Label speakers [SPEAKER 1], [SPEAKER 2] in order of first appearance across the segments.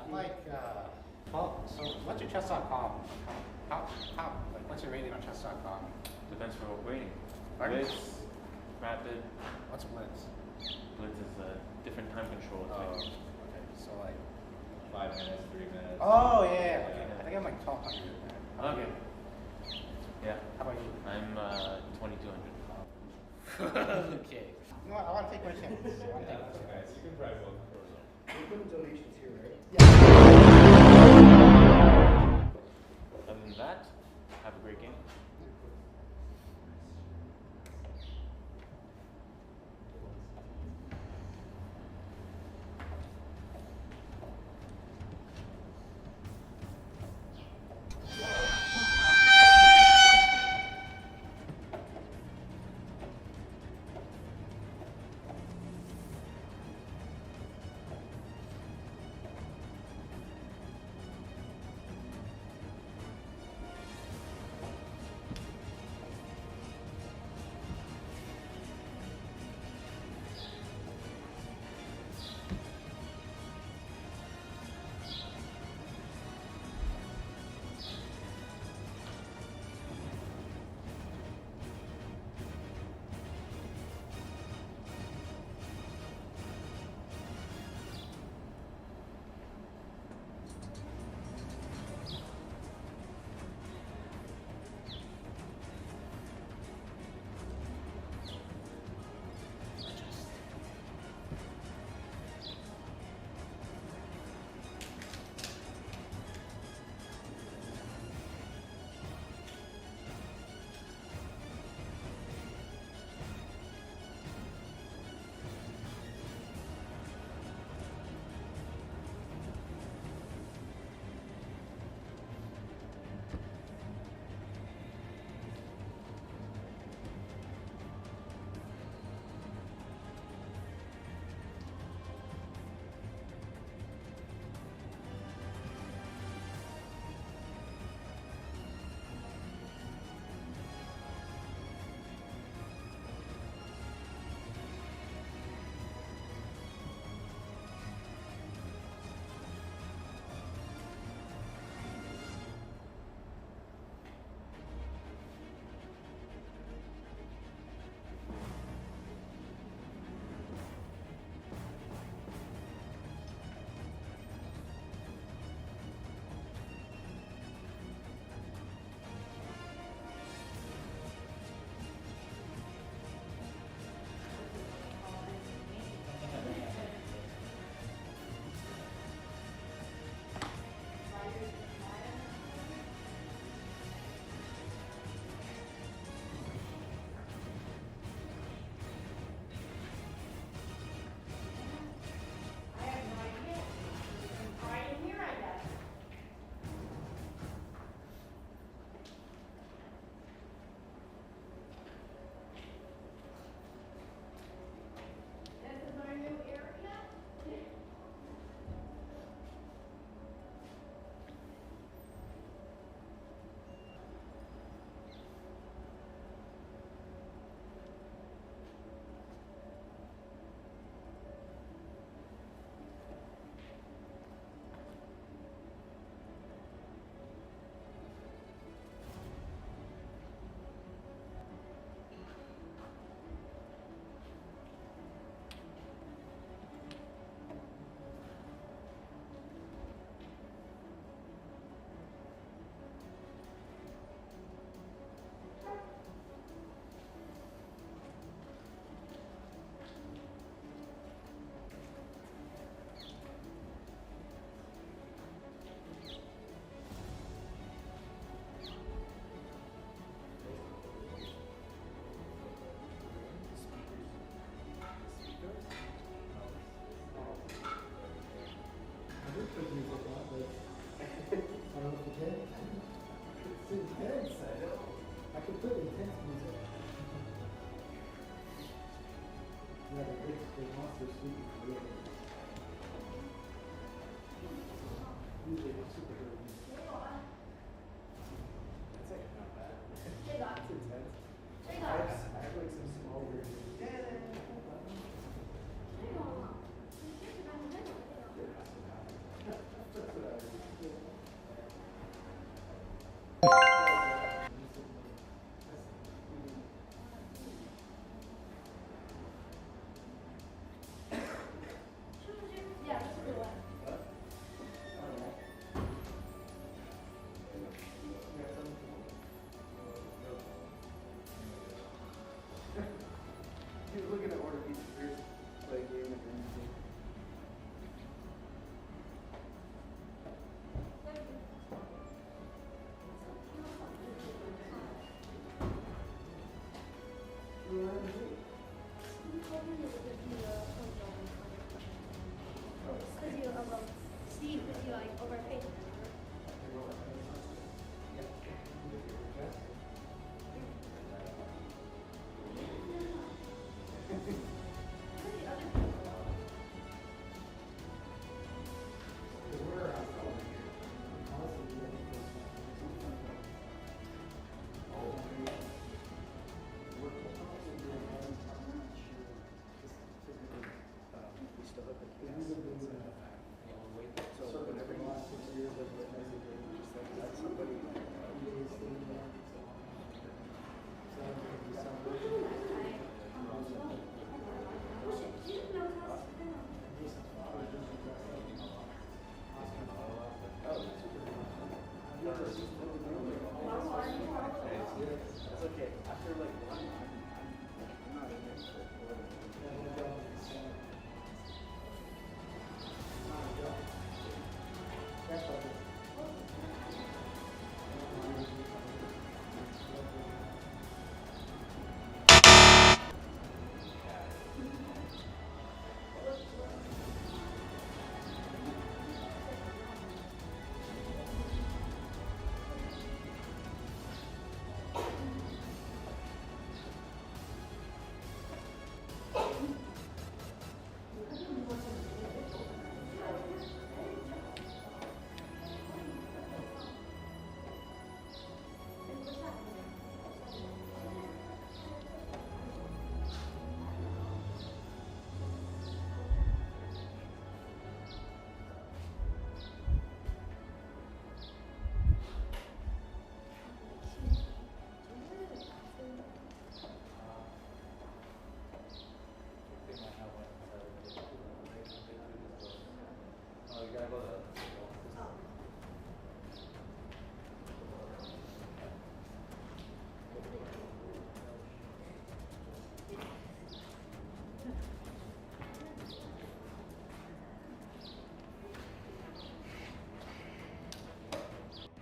[SPEAKER 1] So what's your chess.com? Like, what's your rating on chess.com?
[SPEAKER 2] Depends for what rating.
[SPEAKER 1] Pardon?
[SPEAKER 2] Blitz, rapid.
[SPEAKER 1] What's Blitz?
[SPEAKER 2] Blitz is a different time control.
[SPEAKER 1] Okay. So like
[SPEAKER 3] 5 minutes, 3 minutes.
[SPEAKER 1] Oh yeah. Okay. I think I'm like 1200.
[SPEAKER 2] Okay. Yeah.
[SPEAKER 1] How about you?
[SPEAKER 2] I'm 2200.
[SPEAKER 1] Okay. You know what? I want to take my chance.
[SPEAKER 3] Nice. You can try both.
[SPEAKER 4] We're putting donations here, right?
[SPEAKER 2] Other than that, have a great game.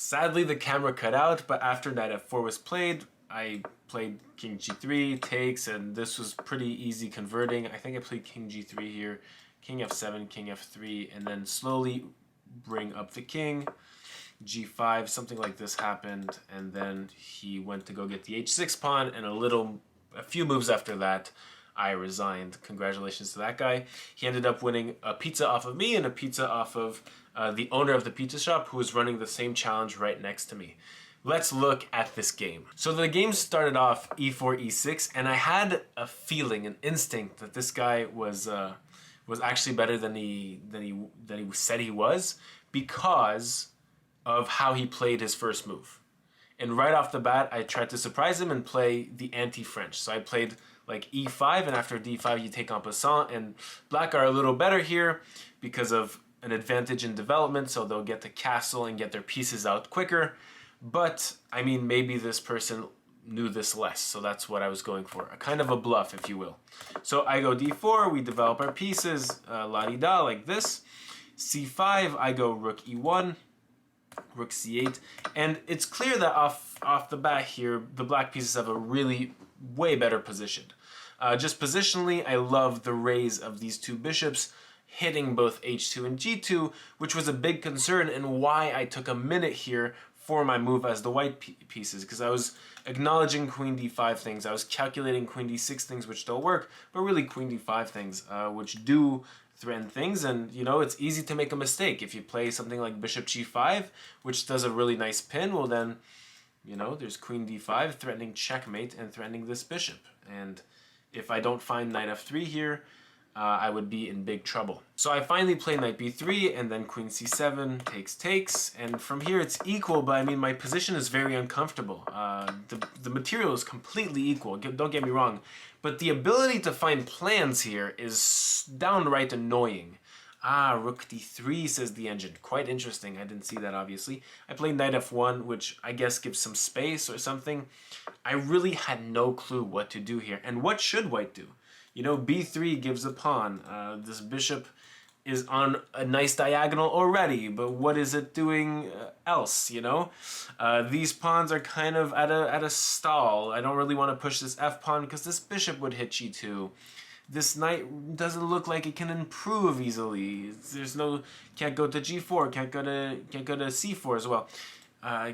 [SPEAKER 5] Sadly, the camera cut out, but after knight f4 was played, I played king g3, takes, and this was pretty easy converting. I think I played king g3 here, king f7, king f3, and then slowly bring up the king, g5, something like this happened, and then he went to go get the h6 pawn, and a few moves after that, I resigned. Congratulations to that guy. He ended up winning a pizza off of me and a pizza off of the owner of the pizza shop, who was running the same challenge right next to me. Let's look at this game. So the game started off e4, e6, and I had a feeling, an instinct that this guy was actually better than he said he was, because of how he played his first move. And right off the bat, I tried to surprise him and play the anti-French. So I played like e5, and after d5 you take on passant, and black are a little better here because of an advantage in development, so they'll get the castle and get their pieces out quicker. But I mean, maybe this person knew this less, so that's what I was going for, a kind of a bluff, if you will. So I go d4, we develop our pieces, la-di-da, like this. c5, I go rook e1, rook c8, and it's clear that off the bat here, the black pieces have a really way better position. Just positionally, I love the raise of these two bishops hitting both h2 and g2, which was a big concern and why I took a minute here for my move as the white pieces, because I was acknowledging queen d5 things, I was calculating queen d6 things which don't work, but really queen d5 things which do threaten things. And you know, it's easy to make a mistake. If you play something like bishop g5, which does a really nice pin, well then, you know, there's queen d5 threatening checkmate and threatening this bishop. And if I don't find knight f3 here, I would be in big trouble. So I finally play knight b3 and then queen c7, takes, and from here it's equal, but I mean, my position is very uncomfortable. The material is completely equal, don't get me wrong, but the ability to find plans here is downright annoying. Rook d3, says the engine. Quite interesting. I didn't see that, obviously. I played knight f1, which I guess gives some space or something. I really had no clue what to do here. And what should white do? You know, b3 gives a pawn. This bishop is on a nice diagonal already, but what is it doing else, you know? These pawns are kind of at a stall. I don't really want to push this f-pawn because this bishop would hit g2. This knight doesn't look like it can improve easily. There's no, can't go to g4, can't go to c4 as well.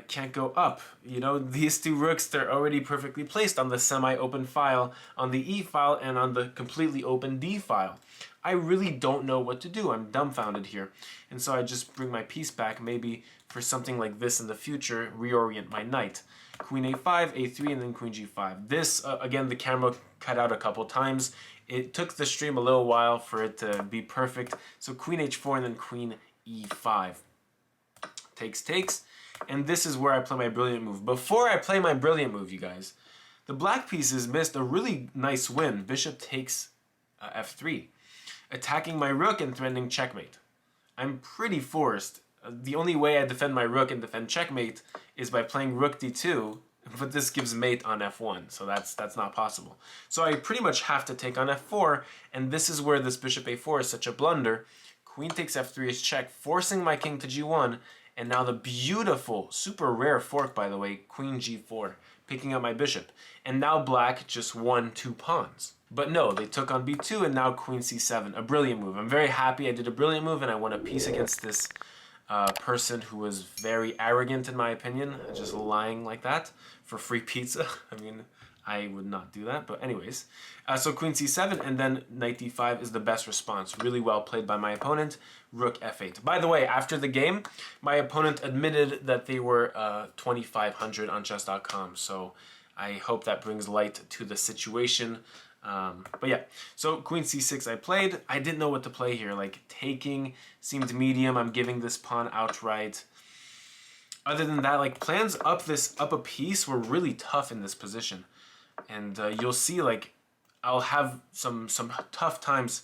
[SPEAKER 5] Can't go up. You know, these two rooks, they're already perfectly placed on the semi-open file, on the e file, and on the completely open d file. I really don't know what to do. I'm dumbfounded here. And so I just bring my piece back, maybe for something like this in the future, reorient my knight. Queen a5, a3, and then queen g5. This, again, the camera cut out a couple times. It took the stream a little while for it to be perfect. So queen h4 and then queen e5. Takes. And this is where I play my brilliant move. Before I play my brilliant move, you guys, the black pieces missed a really nice win. Bishop takes f3, attacking my rook and threatening checkmate. I'm pretty forced. The only way I defend my rook and defend checkmate is by playing rook d2, but this gives mate on f1, so that's not possible. So I pretty much have to take on f4, and this is where this bishop a4 is such a blunder. Queen takes f3 is check, forcing my king to g1, and now the beautiful, super rare fork, by the way, queen g4, picking up my bishop. And now black just won 2 pawns. But no, they took on b2, and now queen c7, a brilliant move. I'm very happy I did a brilliant move, and I won a piece against this person who was very arrogant, in my opinion, just lying like that for free pizza. I mean, I would not do that, but anyways. So queen c7, and then knight d5 is the best response. Really well played by my opponent. Rook f8. By the way, after the game, my opponent admitted that they were 2,500 on chess.com, so I hope that brings light to the situation. But yeah, so queen c6 I played. I didn't know what to play here. Like, taking seemed medium. I'm giving this pawn outright. Other than that, like, plans up a piece were really tough in this position. And you'll see, like, I'll have some tough times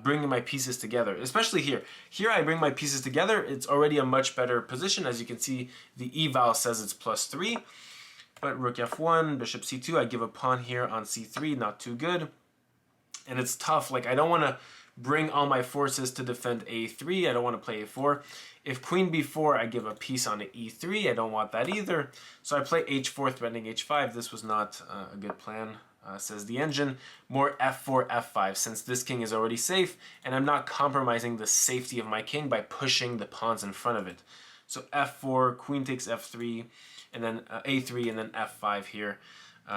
[SPEAKER 5] bringing my pieces together, especially here. Here I bring my pieces together. It's already a much better position. As you can see, the eval says it's +3. But rook f1, bishop c2, I give a pawn here on c3, not too good. And it's tough. Like, I don't want to bring all my forces to defend a3. I don't want to play a4. If queen b4, I give a piece on e3. I don't want that either. So I play h4, threatening h5. This was not a good plan, says the engine. More f4, f5, since this king is already safe, and I'm not compromising the safety of my king by pushing the pawns in front of it. So f4, queen takes f3, and then a3, and then f5 here.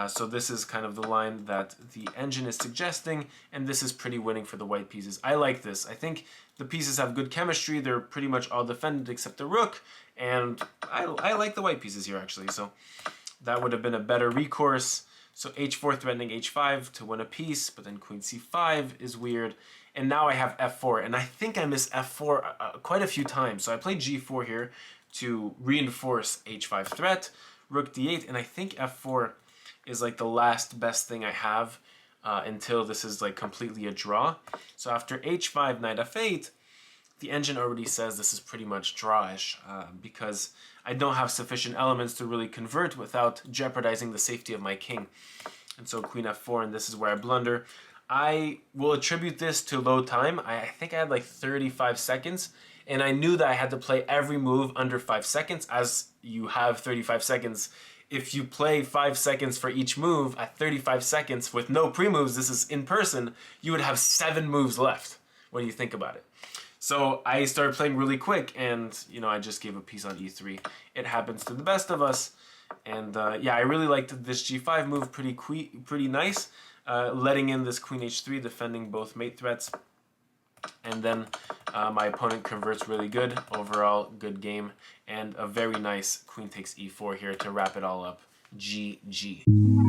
[SPEAKER 5] So this is kind of the line that the engine is suggesting, and this is pretty winning for the white pieces. I like this. I think the pieces have good chemistry. They're pretty much all defended except the rook, and I like the white pieces here, actually. So that would have been a better recourse. So h4 threatening h5 to win a piece, but then queen c5 is weird. And now I have f4, and I think I miss f4 quite a few times. So I played g4 here to reinforce h5 threat, rook d8, and I think f4 is like the last best thing I have until this is like completely a draw. So after h5, knight f8, the engine already says this is pretty much drawish because I don't have sufficient elements to really convert without jeopardizing the safety of my king. And so queen f4, and this is where I blunder. I will attribute this to low time. I think I had like 35 seconds, and I knew that I had to play every move under 5 seconds, as you have 35 seconds. If you play 5 seconds for each move at 35 seconds with no pre-moves, this is in person, you would have 7 moves left when you think about it. So I started playing really quick, and I just gave a piece on e3. It happens to the best of us, and yeah, I really liked this g5 move, pretty nice, letting in this queen h3, defending both mate threats, and then my opponent converts really good. Overall, good game, and a very nice queen takes e4 here to wrap it all up. GG.